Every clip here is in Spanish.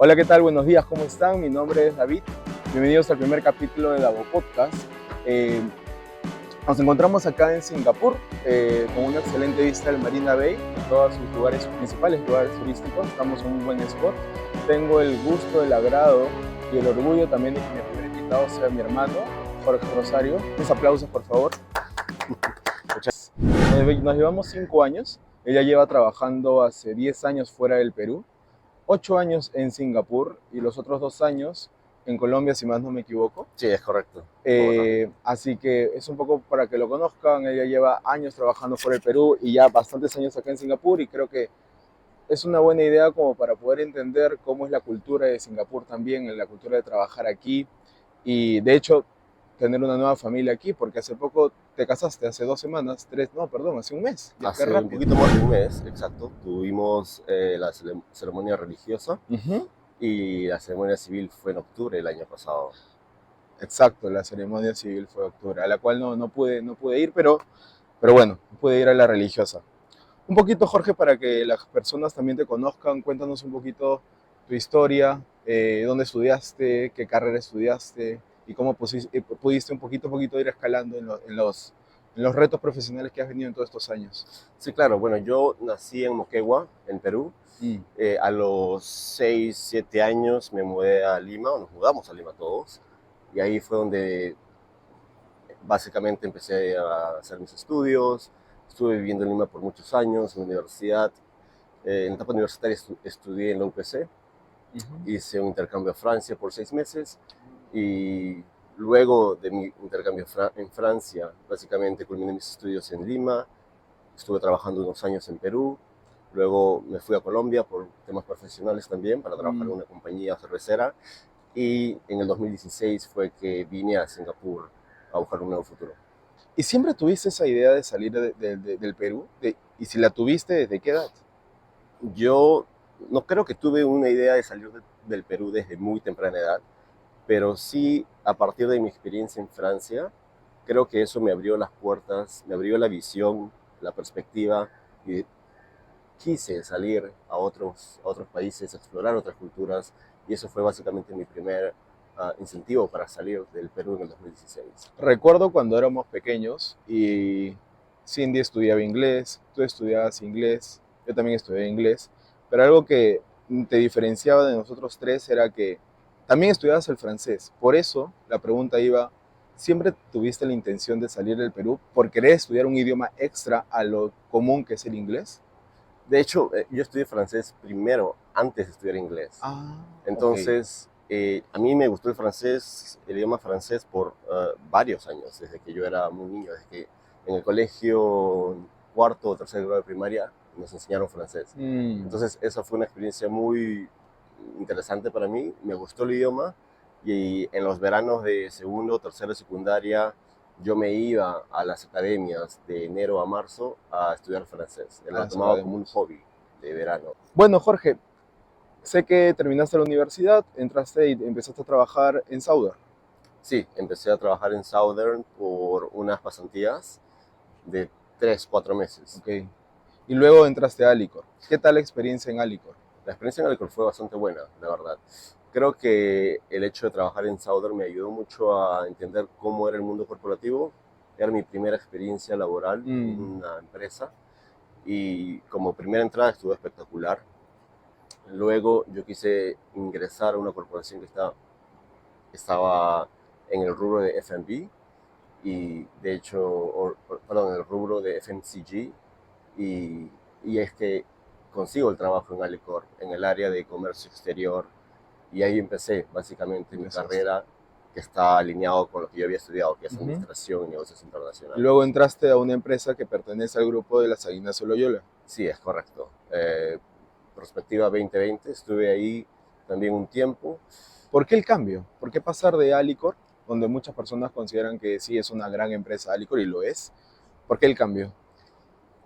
Hola, ¿qué tal? Buenos días, ¿cómo están? Mi nombre es David. Bienvenidos al primer capítulo de Davo Podcast. Eh, Nos encontramos acá en Singapur con una excelente vista del Marina Bay y todos sus lugares, sus principales lugares turísticos. Estamos en un buen spot. Tengo el gusto, el agrado y el orgullo también de que mi primer invitado sea mi hermano, Jorge Rosario. Unos aplausos, por favor. Nos llevamos 5 años. Ella lleva trabajando hace 10 años fuera del Perú, 8 años en Singapur y los otros 2 años en Colombia, si más no me equivoco. Sí, es correcto. Bogotá. Así que es un poco para que lo conozcan. Ella lleva años trabajando fuera del Perú y ya bastantes años acá en Singapur, y creo que es una buena idea como para poder entender cómo es la cultura de Singapur también, la cultura de trabajar aquí y de hecho tener una nueva familia aquí, porque hace poco te casaste, hace 2 semanas, no, perdón, hace un mes, ya, qué Hace un rápido. poquito más de un mes, exacto, tuvimos la ceremonia religiosa Ujú. y la ceremonia civil fue en octubre del año pasado. Exacto, la ceremonia civil fue de octubre, a la cual no pude ir, pero bueno, pude ir a la religiosa. Un poquito, Jorge, para que las personas también te conozcan, cuéntanos un poquito tu historia, dónde estudiaste, qué carrera estudiaste y cómo pudiste un poquito ir escalando en los retos profesionales que has venido en todos estos años. Sí, claro, bueno, yo nací en Moquegua, en Perú. Mm. A los 6, 7 años me mudé a Lima, o nos mudamos a Lima todos, y ahí fue donde básicamente empecé a hacer mis estudios. Estuve viviendo en Lima por muchos años, en la universidad. En la etapa universitaria estudié en la UPC. Ujú. Hice un intercambio a Francia por 6 meses y luego de mi intercambio en Francia, básicamente culminé mis estudios en Lima, estuve trabajando unos años en Perú, luego me fui a Colombia por temas profesionales también para trabajar en Mm. una compañía cervecera y en el 2016 fue que vine a Singapur a buscar un nuevo futuro. ¿Y siempre tuviste esa idea de salir del Perú? ¿Y si la tuviste, desde qué edad? Yo no creo que tuve una idea de salir del Perú desde muy temprana edad, pero sí a partir de mi experiencia en Francia, creo que eso me abrió las puertas, me abrió la visión, la perspectiva, y quise salir a otros países, a explorar otras culturas, y eso fue básicamente mi primer incentivo para salir del Perú en el 2016. Recuerdo cuando éramos pequeños y Cindy estudiaba inglés, tú estudiabas inglés, yo también estudié inglés, pero algo que te diferenciaba de nosotros tres era que también estudiabas el francés. Por eso la pregunta iba, ¿siempre tuviste la intención de salir del Perú por querer estudiar un idioma extra a lo común que es el inglés? De hecho, yo estudié francés primero, antes de estudiar inglés. Ah, ok. Entonces, a mí me gustó el idioma francés por varios años, desde que yo era muy niño, desde que en el colegio, cuarto o tercer grado de primaria, nos enseñaron francés. Mm. Entonces, esa fue una experiencia muy interesante para mí, me gustó el idioma y en los veranos de segundo, tercero de secundaria, yo me iba a las academias de enero a marzo a estudiar francés. A Lo las tomaba como un academias. hobby de verano. Bueno, Jorge, sé que terminaste la universidad, entraste y empezaste a trabajar en Sauder. Sí, empecé a trabajar en Southern por unas pasantías de 3, 4 meses. Ok. Y luego entraste a Alicor. ¿Qué tal la experiencia en Alicor? La experiencia en Alcor fue bastante buena, la verdad. Creo que el hecho de trabajar en Southern me ayudó mucho a entender cómo era el mundo corporativo. Era mi primera experiencia laboral en Mm. una empresa y como primera entrada estuvo espectacular. Luego yo quise ingresar a una corporación que estaba en el rubro de F&B y de hecho, perdón, en el rubro de FMCG y, y es que consigo el trabajo en Alicor, en el área de comercio exterior y ahí empecé básicamente mi Empezaste. carrera que está alineado con lo que yo había estudiado, que es Ujú. administración y negocios Y internacionales. luego entraste a una empresa que pertenece al grupo de las Aguinas Loyola. Sí, es correcto. Prospectiva 2020, estuve ahí también un tiempo. ¿Por qué el cambio? ¿Por qué pasar de Alicor, donde muchas personas consideran que sí es una gran empresa Alicor y lo es? ¿Por qué el cambio?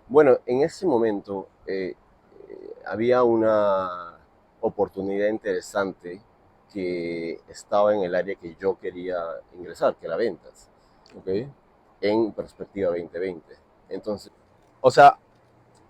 Bueno, en ese momento había una oportunidad interesante que estaba en el área que yo quería ingresar, que era ventas, Ok. en perspectiva 2020. Entonces, O sea,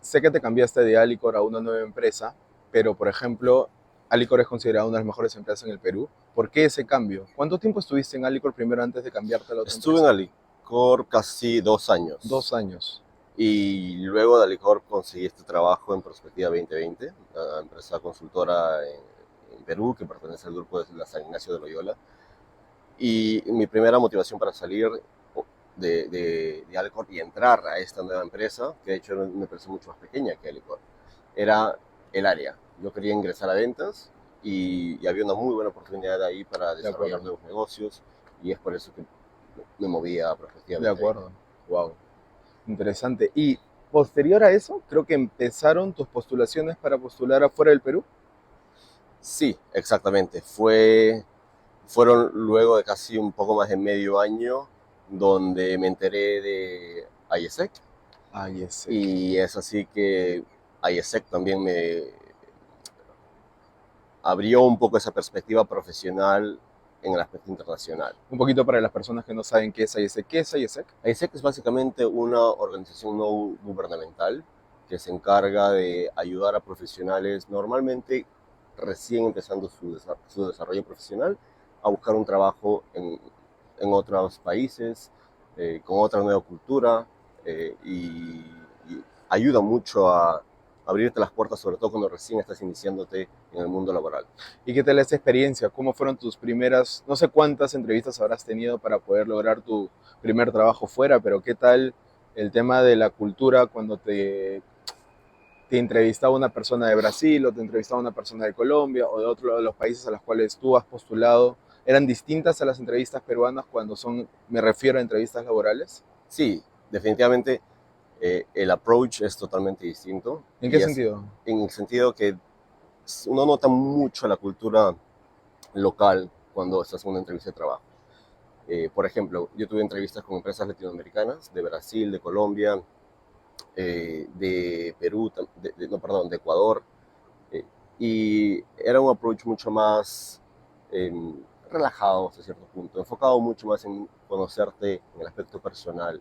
sé que te cambiaste de Alicor a una nueva empresa, pero por ejemplo, Alicor es considerada una de las mejores empresas en el Perú. ¿Por qué ese cambio? ¿Cuánto tiempo estuviste en Alicor primero antes de cambiarte a la otra Estuve en empresa? Alicor casi 2 años. 2 años. Y luego de Alicor conseguí este trabajo en Perspectiva 2020, una empresa consultora en Perú que pertenece al grupo de la San Ignacio de Loyola. Y mi primera motivación para salir de Alicor y entrar a esta nueva empresa, que de hecho era una empresa mucho más pequeña que Alicor, era el área. Yo quería ingresar a ventas y había una muy buena oportunidad ahí para De desarrollar acuerdo. nuevos negocios y es por eso que me moví a Perspectiva De 2020. acuerdo. Wow. Interesante. Y posterior a eso, creo que empezaron tus postulaciones para postular afuera del Perú. Sí, exactamente. Fueron luego de casi un poco más de medio año donde me enteré de IESEC Ah, yes. y es así que IESEC también me abrió un poco esa perspectiva profesional en el aspecto internacional. Un poquito para las personas que no saben qué es IESEC. ¿Qué es IESEC? IESEC es básicamente una organización no gubernamental que se encarga de ayudar a profesionales normalmente recién empezando su desarrollo profesional a buscar un trabajo en otros países, con otra nueva cultura, y ayuda mucho a abrirte las puertas, sobre todo cuando recién estás iniciándote en el mundo laboral. ¿Y qué tal esa experiencia? ¿Cómo fueron tus primeras, no sé cuántas entrevistas habrás tenido para poder lograr tu primer trabajo fuera, pero qué tal el tema de la cultura cuando te entrevistaba una persona de Brasil o te entrevistaba una persona de Colombia o de otro de los países a los cuales tú has postulado? ¿Eran distintas a las entrevistas peruanas cuando son, me refiero a entrevistas laborales? Sí, definitivamente el approach es totalmente distinto ¿En qué y es sentido? en el sentido que uno nota mucho la cultura local cuando estás en una entrevista de trabajo. Por ejemplo, yo tuve entrevistas con empresas latinoamericanas, de Brasil, de Colombia, de Perú, no, perdón, de Ecuador, eh, y era un approach mucho más eh, relajado hasta cierto punto, enfocado mucho más en conocerte en el aspecto personal.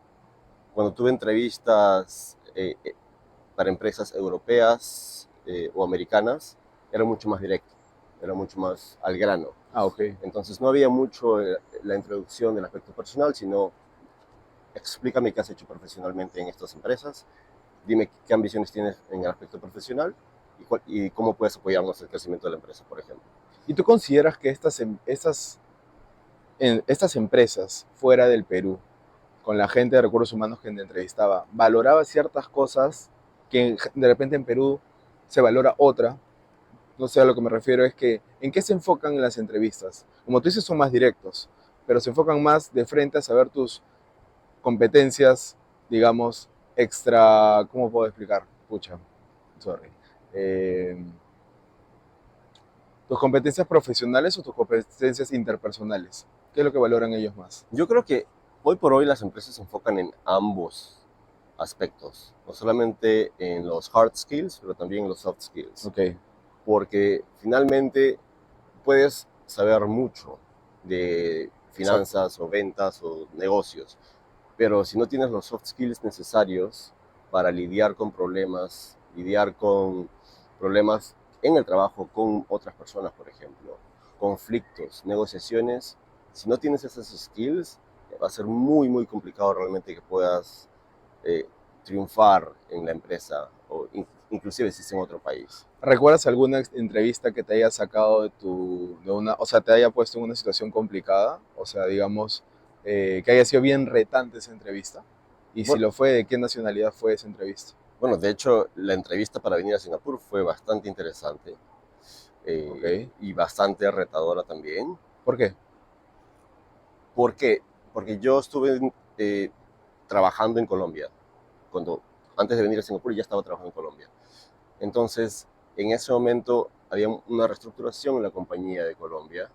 Cuando tuve entrevistas para empresas europeas o americanas, era mucho más directo, era mucho más al grano. Ah, ok. Entonces no había mucho la introducción del aspecto personal, sino explícame qué has hecho profesionalmente en estas empresas, dime qué ambiciones tienes en el aspecto profesional y cómo puedes apoyarnos en el crecimiento de la empresa, por ejemplo. ¿Y tú consideras que estas empresas fuera del Perú, con la gente de recursos humanos que te entrevistaba, valoraba ciertas cosas que de repente en Perú se valora otra? No sé, a lo que me refiero es que, ¿en qué se enfocan en las entrevistas? Como tú dices, son más directos, pero se enfocan más de frente a saber tus competencias, digamos, extra, ¿cómo puedo explicar? Pucha, sorry. Eh, ¿Tus competencias profesionales o tus competencias interpersonales? ¿Qué es lo que valoran ellos más? Yo creo que hoy por hoy las empresas se enfocan en ambos aspectos, no solamente en los hard skills, pero también en los soft skills, Ok, porque finalmente puedes saber mucho de exacto. finanzas o ventas o negocios, pero si no tienes los soft skills necesarios para lidiar con problemas en el trabajo con otras personas, por ejemplo, conflictos, negociaciones, si no tienes esas skills, va a ser muy, muy complicado realmente que puedas eh, triunfar en la empresa o inclusive si es en otro país. ¿Recuerdas alguna entrevista que te haya sacado de una, o sea, te haya puesto en una situación complicada? O sea, digamos, que haya sido bien retante esa entrevista. Y si Bueno, lo fue, ¿de qué nacionalidad fue esa entrevista? bueno, de hecho, la entrevista para venir a Singapur fue bastante interesante Ok. y bastante retadora también. ¿Por qué? ¿Por qué? Porque yo estuve trabajando en Colombia. Cuando, antes de venir a Singapur ya estaba trabajando en Colombia. Entonces, en ese momento había una reestructuración en la compañía de Colombia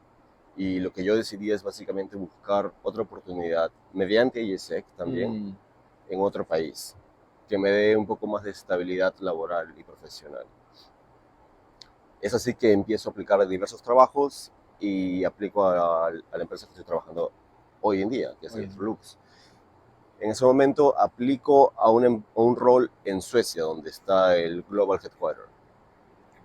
y lo que yo decidí es básicamente buscar otra oportunidad mediante IESEC también Mm, en otro país que me dé un poco más de estabilidad laboral y profesional. Es así que empiezo a aplicar a diversos trabajos y aplico a la empresa que estoy trabajando hoy en día, que es oye, Electrolux. En ese momento aplico a un rol en Suecia, donde está el Global Headquarter.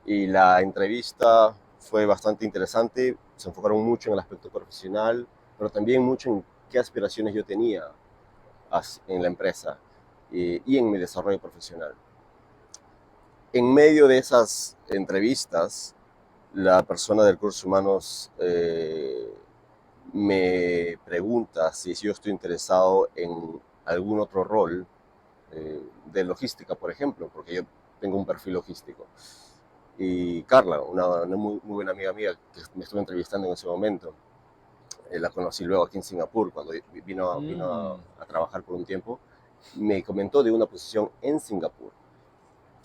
Y la entrevista fue bastante interesante, se enfocaron mucho en el aspecto profesional, pero también mucho en qué aspiraciones yo tenía en la empresa y en mi desarrollo profesional. En medio de esas entrevistas, la persona de recursos humanos me pregunta si yo estoy interesado en algún otro rol de logística, por ejemplo, porque yo tengo un perfil logístico. Y Carla, una muy, muy buena amiga mía que me estuvo entrevistando en ese momento, la conocí luego aquí en Singapur cuando vino a trabajar por un tiempo, me comentó de una posición en Singapur.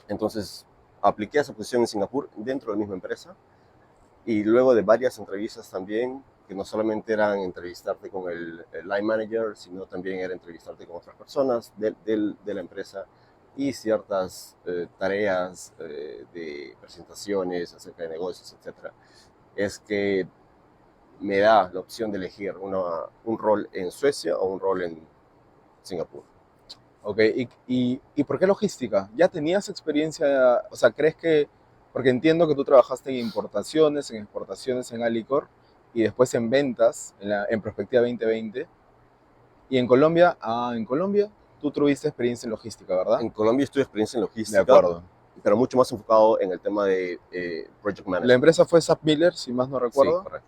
Entonces apliqué a esa posición en Singapur dentro de la misma empresa y luego de varias entrevistas también, que no solamente eran entrevistarte con el line manager, sino también era entrevistarte con otras personas de la empresa y ciertas tareas de presentaciones acerca de negocios, etcétera, es que me da la opción de elegir un rol en Suecia o un rol en Singapur. Ok, ¿y por qué logística? ¿Ya tenías experiencia? O sea, ¿crees que, porque entiendo que tú trabajaste en importaciones, en exportaciones en Alicor y después en ventas, en Prospectiva 2020, y en Colombia tú tuviste experiencia en logística, ¿verdad? En Colombia estuve experiencia en De logística, acuerdo. pero mucho más enfocado en el tema de project La management. empresa fue SAP Miller, si más no Sí, recuerdo, correcto.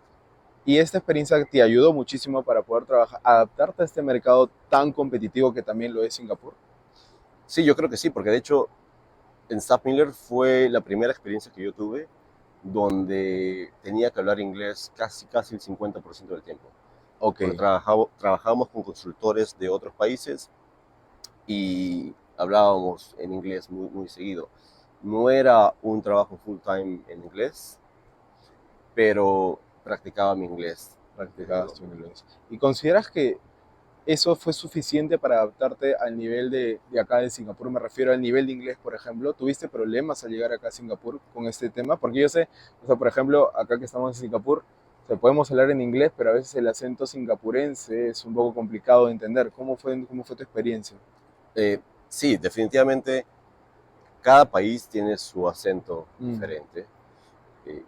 y esta experiencia te ayudó muchísimo para poder trabajar, adaptarte a este mercado tan competitivo que también lo es Singapur. Sí, yo creo que sí, porque de hecho en SAP Miller fue la primera experiencia que yo tuve donde tenía que hablar inglés casi el 50% del tiempo, Ok. porque trabajábamos con consultores de otros países y hablábamos en inglés muy, muy seguido. No era un trabajo full time en inglés, pero practicaba mi inglés. Practicabas tu inglés. ¿Y consideras que eso fue suficiente para adaptarte al nivel de acá de Singapur? Me refiero al nivel de inglés, por ejemplo. ¿Tuviste problemas al llegar acá a Singapur con este tema? Porque yo sé, o sea, por ejemplo, acá que estamos en Singapur, o sea, podemos hablar en inglés, pero a veces el acento singapurense es un poco complicado de entender. Cómo fue tu experiencia? Eh, sí, definitivamente cada país tiene su acento Mm, diferente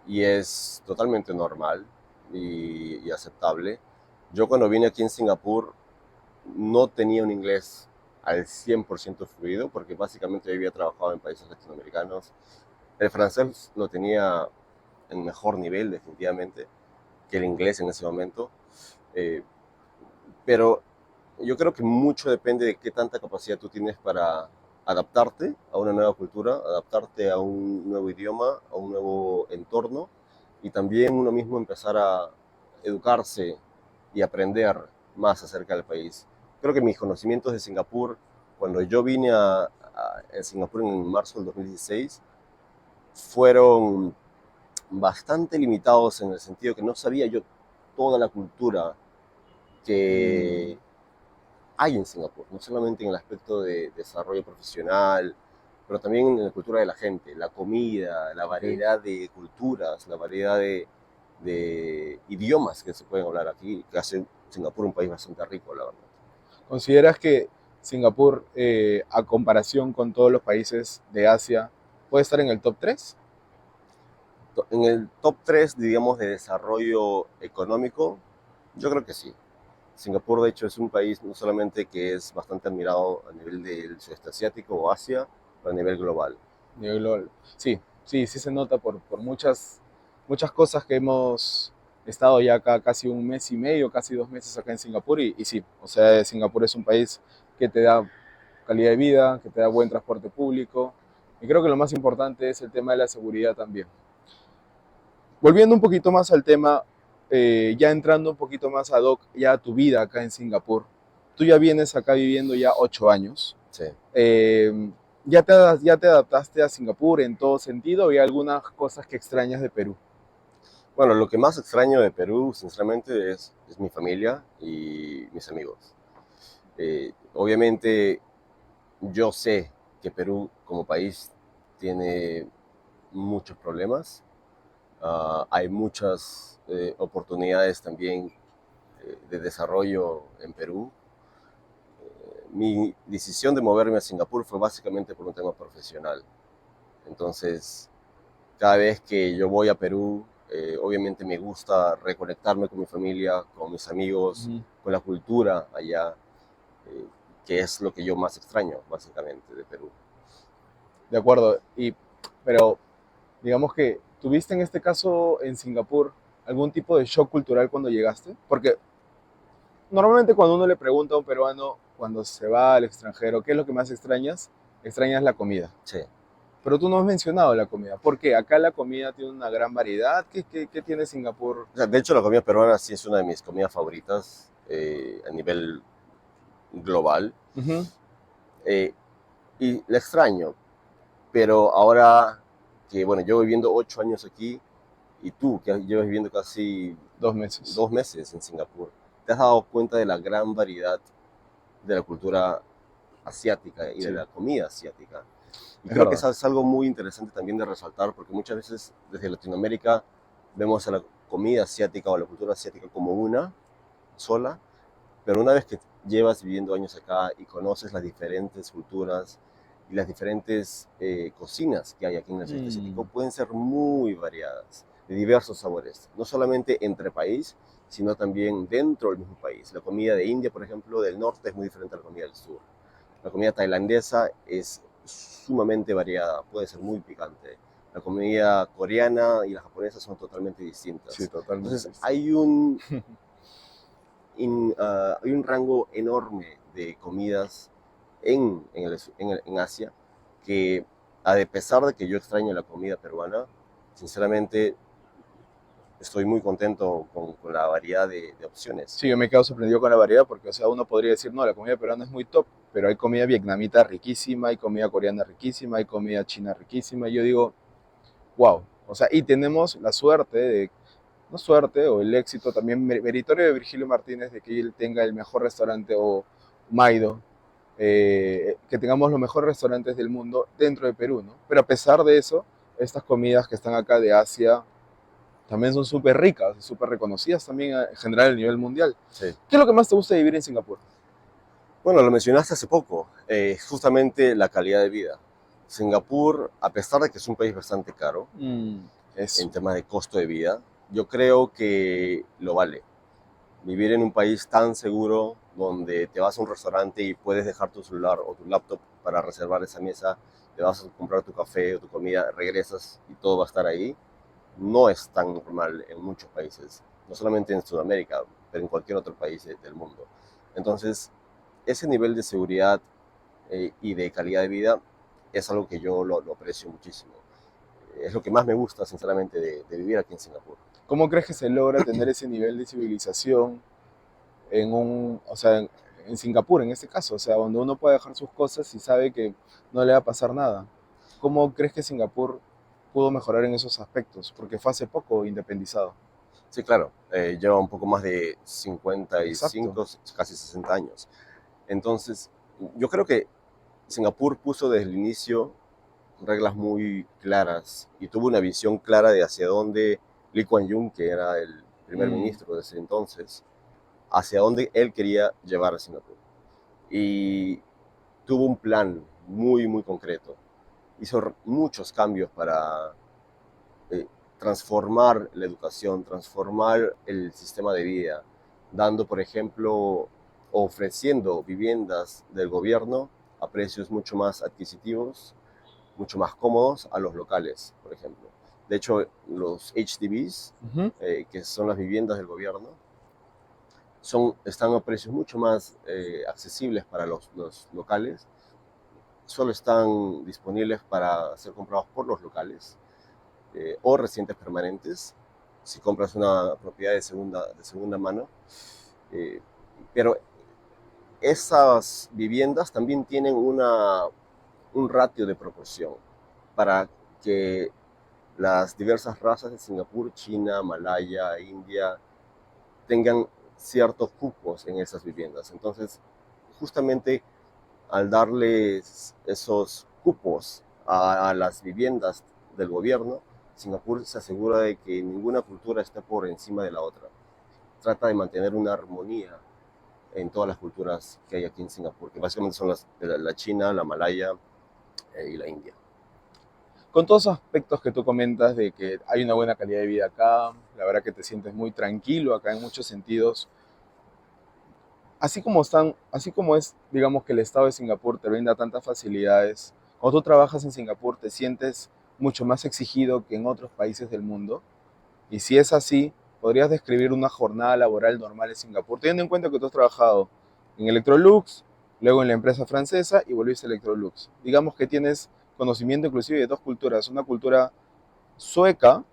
y es totalmente normal y aceptable. Yo cuando vine aquí en Singapur no tenía un inglés al 100% fluido porque básicamente yo había trabajado en países latinoamericanos. El francés lo tenía en mejor nivel definitivamente que el inglés en ese momento, eh, pero yo creo que mucho depende de qué tanta capacidad tú tienes para adaptarte a una nueva cultura, adaptarte a un nuevo idioma, a un nuevo entorno y también uno mismo empezar a educarse y aprender más acerca del país. Creo que mis conocimientos de Singapur, cuando yo vine a Singapur en marzo del 2016, fueron bastante limitados en el sentido que no sabía yo toda la cultura mm. que hay en Singapur, no solamente en el aspecto de desarrollo profesional, pero también en la cultura de la gente, la comida, la Ok. variedad de culturas, la variedad de idiomas que se pueden hablar aquí, que hace Singapur un país bastante rico, la verdad. ¿Consideras que Singapur, a comparación con todos los países de Asia, puede estar en el top 3? En el top 3, digamos, de desarrollo económico, yo creo que sí. Singapur, de hecho, es un país no solamente que es bastante admirado a nivel del sudeste asiático o Asia, pero a nivel global. Nivel global. Sí, sí, sí se nota por muchas cosas que hemos estado ya acá casi un mes y medio, casi 2 meses acá en Singapur y sí, o sea, Singapur es un país que te da calidad de vida, que te da buen transporte público y creo que lo más importante es el tema de la seguridad también. Volviendo un poquito más al tema, ya entrando un poquito más ad hoc ya a tu vida acá en Singapur, tú ya vienes acá viviendo ya 8 años. Sí. Eh, ya te adaptaste a Singapur en todo sentido? ¿Y algunas cosas que extrañas de Perú? Bueno, lo que más extraño de Perú, sinceramente, es mi familia y mis amigos. Obviamente, yo sé que Perú como país tiene muchos problemas. Hay muchas oportunidades también de desarrollo en Perú. Mi decisión de moverme a Singapur fue básicamente por un tema profesional. Entonces, cada vez que yo voy a Perú, Obviamente me gusta reconectarme con mi familia, con mis amigos, Ujú. con la cultura allá, eh, que es lo que yo más extraño, básicamente, de Perú. De acuerdo. Pero digamos que tuviste en este caso en Singapur algún tipo de shock cultural cuando llegaste, porque normalmente cuando uno le pregunta a un peruano cuando se va al extranjero, ¿qué es lo que más extrañas? Extrañas la comida. Sí. Pero tú no has mencionado la comida. ¿Por qué? Acá la comida tiene una gran variedad. ¿Qué tiene Singapur? O sea, de hecho, la comida peruana sí es una de mis comidas favoritas a nivel global. Ujú. Eh, y la extraño, pero ahora que, bueno, llevo viviendo 8 años aquí y tú que llevas viviendo casi 2 meses. 2 meses en Singapur, te has dado cuenta de la gran variedad de la cultura asiática y de Sí, la comida asiática. Y es creo que verdad. eso es algo muy interesante también de resaltar, porque muchas veces desde Latinoamérica vemos a la comida asiática o a la cultura asiática como una sola, pero una vez que llevas viviendo años acá y conoces las diferentes culturas y las diferentes cocinas que hay aquí en el sudeste asiático, Mm, pueden ser muy variadas, de diversos sabores, no solamente entre país, sino también dentro del mismo país. La comida de India, por ejemplo, del norte es muy diferente a la comida del sur. La comida tailandesa es sumamente variada, puede ser muy picante. La comida coreana y la japonesa son totalmente sí, distintas. totalmente Entonces distinto. hay un rango enorme de comidas en Asia que, a pesar de que yo extraño la comida peruana, sinceramente estoy muy contento con la variedad de opciones Sí, que yo hay. me quedo sorprendido con la variedad porque, o sea, uno podría decir, no, la comida peruana es muy top, pero hay comida vietnamita riquísima, hay comida coreana riquísima, hay comida china riquísima. Y yo digo, wow. O sea, y tenemos la suerte de, no suerte, o el éxito también meritorio de Virgilio Martínez de que él tenga el mejor restaurante o Maido, que tengamos los mejores restaurantes del mundo dentro de Perú, ¿no? Pero a pesar de eso, estas comidas que están acá de Asia también son súper ricas, súper reconocidas también en general a nivel mundial. Sí. ¿Qué es lo que más te gusta de vivir en Singapur? Bueno, lo mencionaste hace poco, justamente la calidad de vida. Singapur, a pesar de que es un país bastante caro en Eso. temas de costo de vida, yo creo que lo vale. Vivir en un país tan seguro donde te vas a un restaurante y puedes dejar tu celular o tu laptop para reservar esa mesa, te vas a comprar tu café o tu comida, regresas y todo va a estar ahí, no es tan normal en muchos países, no solamente en Sudamérica, pero en cualquier otro país del mundo. Entonces, ese nivel de seguridad y de calidad de vida es algo que yo lo aprecio muchísimo. Es lo que más me gusta, sinceramente, de vivir aquí en Singapur. ¿Cómo crees que se logra tener ese nivel de civilización o sea, en Singapur en este caso? O sea, donde uno puede dejar sus cosas y sabe que no le va a pasar nada. ¿Cómo crees que Singapur pudo mejorar en esos aspectos? Porque fue hace poco independizado. Sí, claro, lleva un poco más de Exacto. 55, casi 60 años. Entonces, yo creo que Singapur puso desde el inicio reglas muy claras y tuvo una visión clara de hacia dónde Lee Kuan Yew, que era el primer Mm, ministro de ese entonces, hacia dónde él quería llevar a Singapur. Y tuvo un plan muy, muy concreto. Hizo muchos cambios para eh, transformar la educación, transformar el sistema de vida, dando, por ejemplo, ofreciendo viviendas del gobierno a precios mucho más adquisitivos, mucho más cómodos a los locales, por ejemplo. De hecho, los HDBs, ujú. que son las viviendas del gobierno, están a precios mucho más accesibles para los locales, solo están disponibles para ser comprados por los locales o residentes permanentes, si compras una propiedad de segunda mano. Eh, pero esas viviendas también tienen un ratio de proporción para que las diversas razas de Singapur, China, Malaya, India, tengan ciertos cupos en esas viviendas. Entonces, justamente al darles esos cupos a las viviendas del gobierno, Singapur se asegura de que ninguna cultura esté por encima de la otra. Trata de mantener una armonía en todas las culturas que hay aquí en Singapur, que básicamente son la China, la Malaya y la India. con todos esos aspectos que tú comentas de que hay una buena calidad de vida acá, la verdad que te sientes muy tranquilo acá en muchos sentidos, así como es, digamos que el Estado de Singapur te brinda tantas facilidades, cuando tú trabajas en Singapur te sientes mucho más exigido que en otros países del mundo. Y si es así, podrías describir una jornada laboral normal en Singapur, teniendo en cuenta que tú has trabajado en Electrolux, luego en la empresa francesa y volviste a Electrolux. Digamos que tienes conocimiento inclusive de dos culturas, una cultura sueca,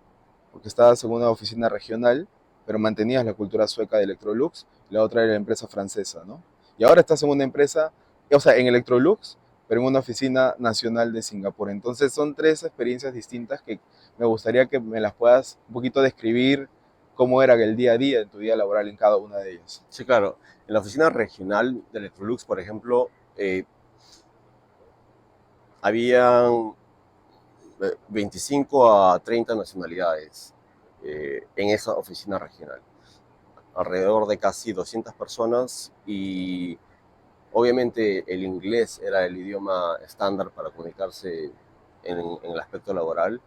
porque estabas en una oficina regional, pero mantenías la cultura sueca de Electrolux, y la otra era la empresa francesa, ¿no? Y ahora estás en una empresa, o sea, en Electrolux, pero en una oficina nacional de Singapur. Entonces son tres experiencias distintas que me gustaría que me las puedas un poquito describir cómo era el día a día en tu día laboral en cada una de ellas. Sí, claro. En la oficina regional de Electrolux, por ejemplo, habían 25 a 30 nacionalidades en esa oficina regional. Alrededor de casi 200 personas y obviamente el inglés era el idioma estándar para comunicarse en el aspecto laboral,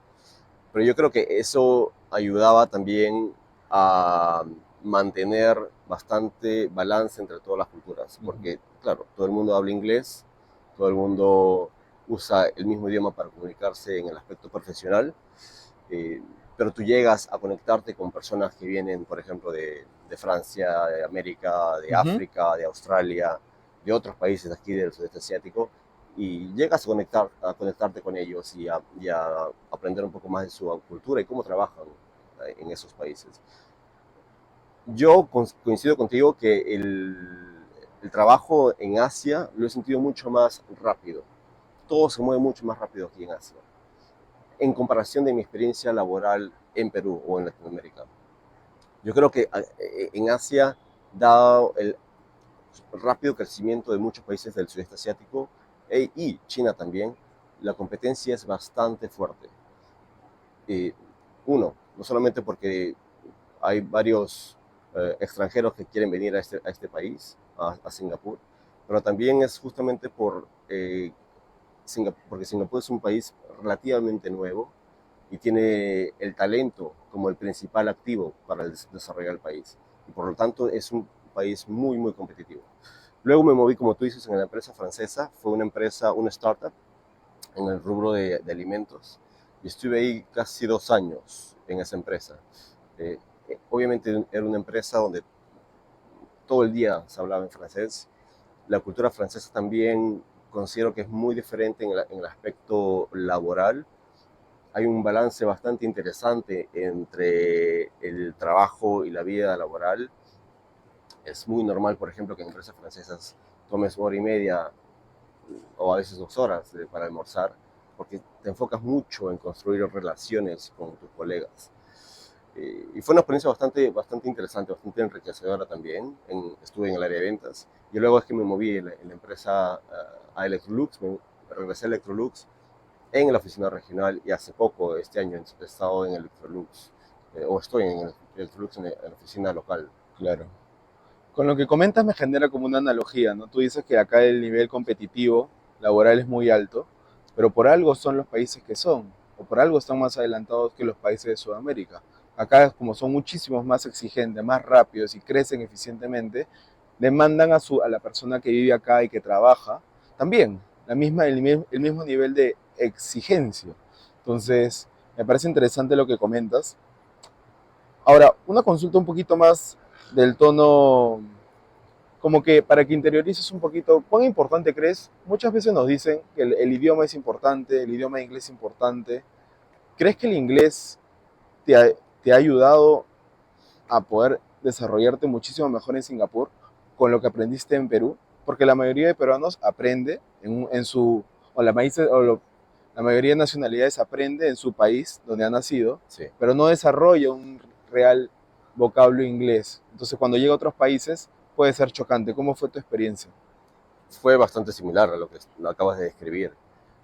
pero yo creo que eso ayudaba también a mantener bastante balance entre todas las culturas, porque claro, todo el mundo habla inglés, todo el mundo usa el mismo idioma para comunicarse en el aspecto profesional, eh, pero tú llegas a conectarte con personas que vienen, por ejemplo, de Francia, de América, de Ujú. África, de Australia, de otros países aquí del sudeste asiático, y llegas a conectarte con ellos y a aprender un poco más de su cultura y cómo trabajan en esos países. Yo coincido contigo que el trabajo en Asia lo he sentido mucho más rápido. Todo se mueve mucho más rápido aquí en Asia, en comparación de mi experiencia laboral en Perú o en Latinoamérica. Yo creo que en Asia, dado el rápido crecimiento de muchos países del sudeste asiático y China también, la competencia es bastante fuerte. Eh, Uno, no solamente porque hay varios extranjeros que quieren venir a este país, a Singapur, pero también es justamente porque Singapur es un país relativamente nuevo y tiene el talento como el principal activo para el desarrollo del país. Y por lo tanto es un país muy, muy competitivo. Luego me moví, como tú dices, en la empresa francesa. Fue una empresa, una startup en el rubro de alimentos. Y estuve ahí casi 2 años en esa empresa. Eh, Obviamente era una empresa donde todo el día se hablaba en francés. La cultura francesa también considero que es muy diferente en el aspecto laboral. Hay un balance bastante interesante entre el trabajo y la vida laboral. Es muy normal, por ejemplo, que en empresas francesas tomes 1 hora y media o a veces 2 horas para almorzar, porque te enfocas mucho en construir relaciones con tus colegas. Y fue una experiencia bastante interesante, bastante enriquecedora también. Estuve en el área de ventas y luego es que me moví en la empresa a Electrolux, regresé a Electrolux en la oficina regional y hace poco, este año, he estado en Electrolux, o estoy en Electrolux en la oficina local. Claro. Con lo que comentas me genera como una analogía, ¿no? Tú dices que acá el nivel competitivo laboral es muy alto, pero por algo son los países que son, o por algo están más adelantados que los países de Sudamérica. Acá, como son muchísimos más exigentes, más rápidos y crecen eficientemente, demandan a la persona que vive acá y que trabaja también el mismo nivel de exigencia. Entonces, me parece interesante lo que comentas. Ahora, una consulta un poquito más del tono, como que para que interiorices un poquito, ¿cuán importante crees? Muchas veces nos dicen que el idioma es importante, el idioma inglés es importante. ¿Crees que el inglés te ha ayudado a poder desarrollarte muchísimo mejor en Singapur con lo que aprendiste en Perú? Porque la mayoría de peruanos aprende en su, o, la, maíz, o lo, la mayoría de nacionalidades aprende en su país donde ha nacido, Sí. pero no desarrolla un real vocablo inglés. Entonces cuando llega a otros países puede ser chocante. ¿Cómo fue tu experiencia? Fue bastante similar a lo que lo acabas de describir.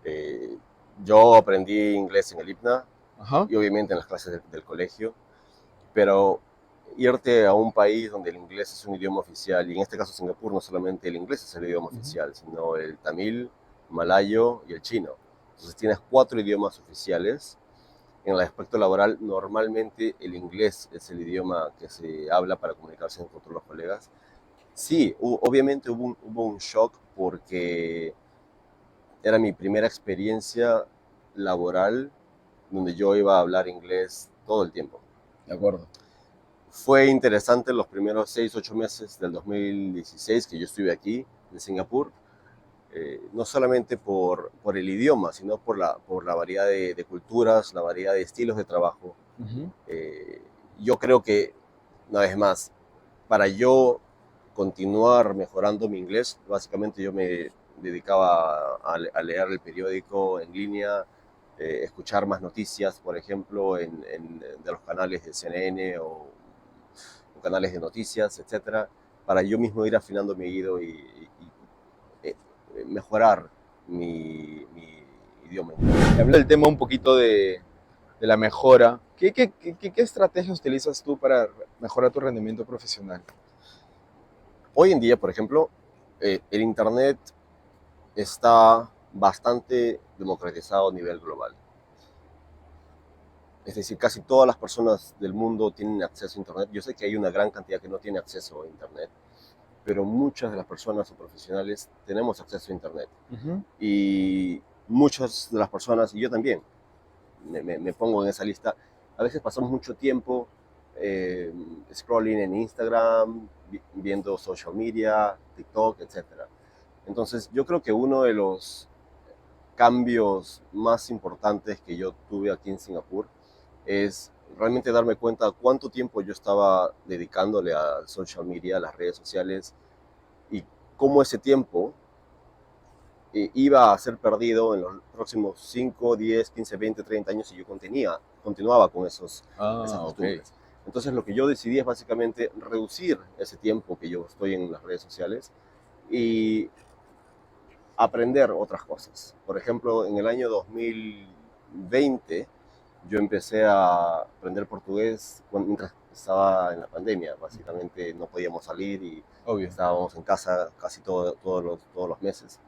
Eh, yo aprendí inglés en el IPNA Ajá. y obviamente en las clases del colegio, pero irte a un país donde el inglés es un idioma oficial, y en este caso Singapur no solamente el inglés es el idioma Uh -huh. oficial, sino el tamil, malayo y el chino. Entonces tienes 4 idiomas oficiales. En el aspecto laboral, normalmente el inglés es el idioma que se habla para comunicarse con todos los colegas. Sí, obviamente hubo un shock porque era mi primera experiencia laboral donde yo iba a hablar inglés todo el tiempo. De acuerdo. Fue interesante los primeros 6, 8 meses del 2016 que yo estuve aquí en Singapur, no solamente por el idioma, sino por la variedad de culturas, la variedad de estilos de trabajo. Eh, yo creo que, una vez más, para yo continuar mejorando mi inglés, básicamente yo me dedicaba a leer el periódico en línea, escuchar más noticias, por ejemplo, de los canales de CNN o canales de noticias, etcétera, para yo mismo ir afinando mi oído y mejorar mi idioma. Y hablando del tema un poquito de la mejora, ¿qué estrategias utilizas tú para mejorar tu rendimiento profesional? Hoy en día, por ejemplo, el Internet está bastante democratizado a nivel global. Es decir, casi todas las personas del mundo tienen acceso a Internet. Yo sé que hay una gran cantidad que no tiene acceso a Internet, pero muchas de las personas o profesionales tenemos acceso a Internet. Y muchas de las personas, y yo también, me pongo en esa lista, a veces pasamos mucho tiempo scrolling en Instagram, viendo social media, TikTok, etc. Entonces, yo creo que uno de los cambios más importantes que yo tuve aquí en Singapur es realmente darme cuenta cuánto tiempo yo estaba dedicándole a social media, a las redes sociales, y cómo ese tiempo iba a ser perdido en los próximos 5, 10, 15, 20, 30 años si yo continuaba con esas costumbres. Ok. Entonces lo que yo decidí es básicamente reducir ese tiempo que yo estoy en las redes sociales y aprender otras cosas. Por ejemplo, en el año 2020 yo empecé a aprender portugués mientras estaba en la pandemia. Básicamente no podíamos salir y Obvio. estábamos en casa casi todos los meses,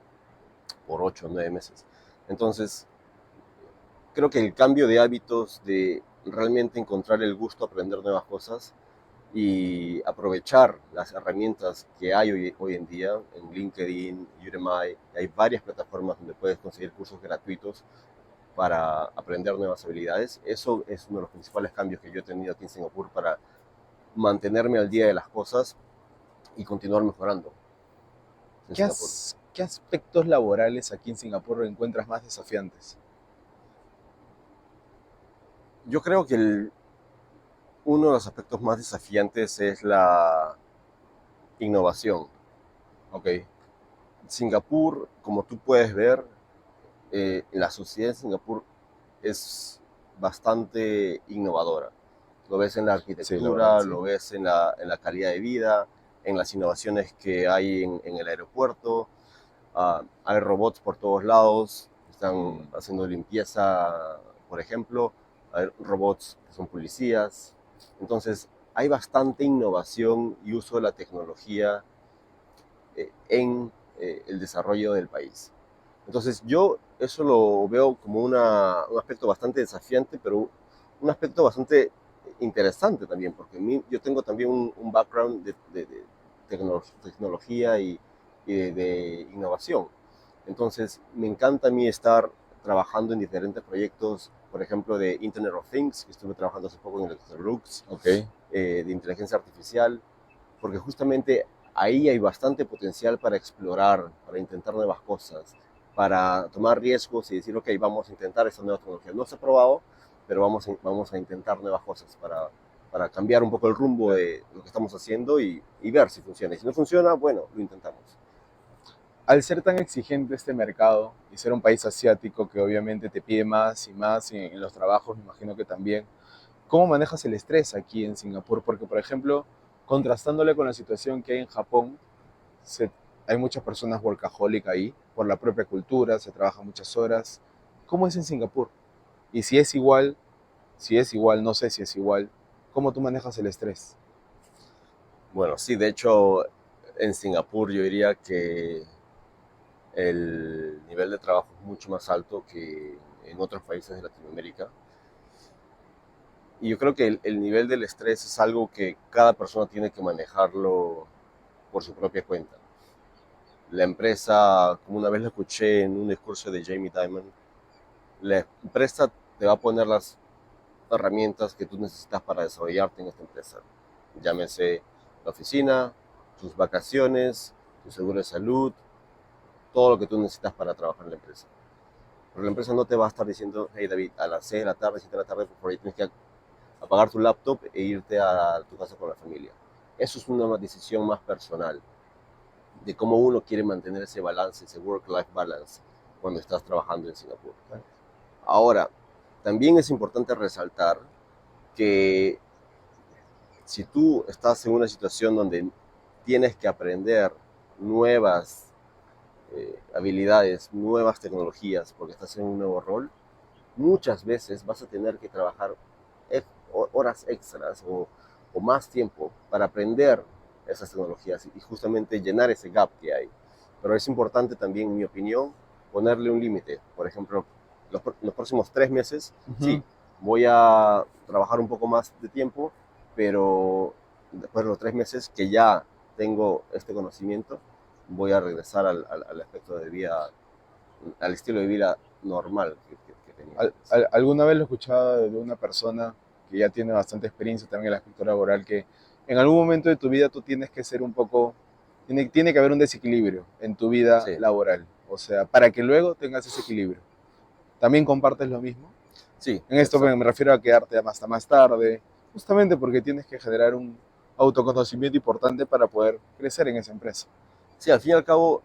por 8 o 9 meses. Entonces, creo que el cambio de hábitos, de realmente encontrar el gusto a aprender nuevas cosas y aprovechar las herramientas que hay hoy en día en LinkedIn, Udemy, hay varias plataformas donde puedes conseguir cursos gratuitos para aprender nuevas habilidades. Eso es uno de los principales cambios que yo he tenido aquí en Singapur para mantenerme al día de las cosas y continuar mejorando en Singapur. ¿Qué aspectos laborales aquí en Singapur encuentras más desafiantes? Yo creo que uno de los aspectos más desafiantes es la innovación. Ok. Singapur, como tú puedes ver, la sociedad de Singapur es bastante innovadora. Lo ves en la Sí, la arquitectura, verdad, sí. lo ves en la calidad de vida, en las innovaciones que hay en el aeropuerto. Hay robots por todos lados, están haciendo limpieza, por ejemplo. Hay robots que son policías. Entonces, hay bastante innovación y uso de la tecnología en el desarrollo del país. Entonces yo eso lo veo como un aspecto bastante desafiante, pero un aspecto bastante interesante también, porque yo tengo también un background de tecnología y de innovación. Entonces me encanta a mí estar trabajando en diferentes proyectos, por ejemplo, de Internet of Things, que estuve trabajando hace poco en Electrolux, Ok. de inteligencia artificial, porque justamente ahí hay bastante potencial para explorar, para intentar nuevas cosas, para tomar riesgos y decir, ok, vamos a intentar esta nueva tecnología. No se ha probado, pero vamos a intentar nuevas cosas para cambiar un poco el rumbo de lo que estamos haciendo y ver si funciona. Y si no funciona, bueno, lo intentamos. Al ser tan exigente este mercado y ser un país asiático que obviamente te pide más y más y en los trabajos, me imagino que también, ¿cómo manejas el estrés aquí en Singapur? Porque, por ejemplo, contrastándole con la situación que hay en Japón, se- hay muchas personas workaholic ahí, por la propia cultura, se trabaja muchas horas. ¿Cómo es en Singapur? Y si es igual, no sé si es igual, ¿cómo tú manejas el estrés? Bueno, sí, de hecho, en Singapur yo diría que el nivel de trabajo es mucho más alto que en otros países de Latinoamérica. Y yo creo que el nivel del estrés es algo que cada persona tiene que manejarlo por su propia cuenta. La empresa, como una vez lo escuché en un discurso de Jamie Dimon, la empresa te va a poner las herramientas que tú necesitas para desarrollarte en esta empresa. Llámese la oficina, tus vacaciones, tu seguro de salud, todo lo que tú necesitas para trabajar en la empresa. Pero la empresa no te va a estar diciendo, hey David, a las 6 de la tarde, 7 de la tarde, por ahí tienes que apagar tu laptop e irte a tu casa con la familia. Eso es una decisión más personal de cómo uno quiere mantener ese balance, ese work-life balance, cuando estás trabajando en Singapur. Ahora, también es importante resaltar que si tú estás en una situación donde tienes que aprender nuevas habilidades, nuevas tecnologías, porque estás en un nuevo rol, muchas veces vas a tener que trabajar horas extras o más tiempo para aprender esas tecnologías y justamente llenar ese gap que hay. Pero es importante también, en mi opinión, ponerle un límite. Por ejemplo, los próximos 3 meses, sí, voy a trabajar un poco más de tiempo, pero después de los 3 meses que ya tengo este conocimiento, voy a regresar al aspecto de vida, al estilo de vida normal que tenía antes. Alguna vez lo escuchaba de una persona que ya tiene bastante experiencia también en el aspecto laboral, que en algún momento de tu vida tú tienes que ser un poco, tiene que haber un desequilibrio en tu vida Sí, laboral, o sea, para que luego tengas ese equilibrio. ¿También compartes lo mismo? sí, En esto exacto. me refiero a quedarte hasta más tarde, justamente porque tienes que generar un autoconocimiento importante para poder crecer en esa empresa. Sí, al fin y al cabo,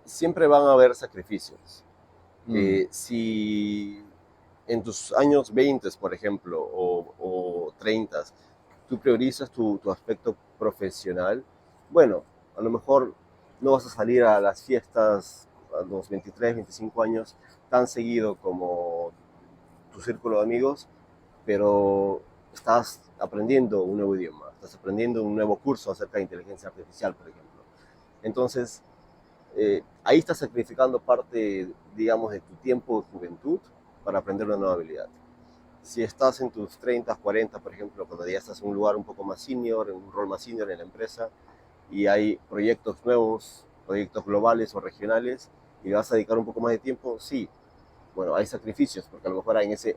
siempre van a haber sacrificios. Mm, Si en tus años 20, por ejemplo, o 30, tú priorizas tu aspecto profesional, bueno, a lo mejor no vas a salir a las fiestas a los 23, 25 años tan seguido como tu círculo de amigos, pero estás aprendiendo un nuevo idioma, estás aprendiendo un nuevo curso acerca de inteligencia artificial, por ejemplo. Entonces, ahí estás sacrificando parte, digamos, de tu tiempo de juventud para aprender una nueva habilidad. Si estás en tus 30, 40, por ejemplo, cuando ya estás en un lugar un poco más senior, en un rol más senior en la empresa, y hay proyectos nuevos, proyectos globales o regionales, y le vas a dedicar un poco más de tiempo, sí, bueno, hay sacrificios, porque a lo mejor en ese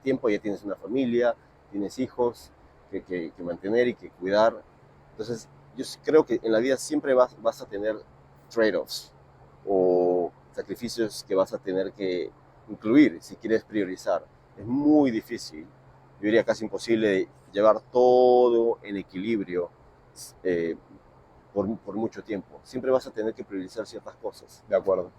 tiempo ya tienes una familia, tienes hijos que mantener y que cuidar. Entonces, yo creo que en la vida siempre vas a tener trade-offs o sacrificios que vas a tener que incluir si quieres priorizar. Es muy difícil, yo diría casi imposible llevar todo en equilibrio eh, por mucho tiempo. Siempre vas a tener que priorizar ciertas cosas. de acuerdo.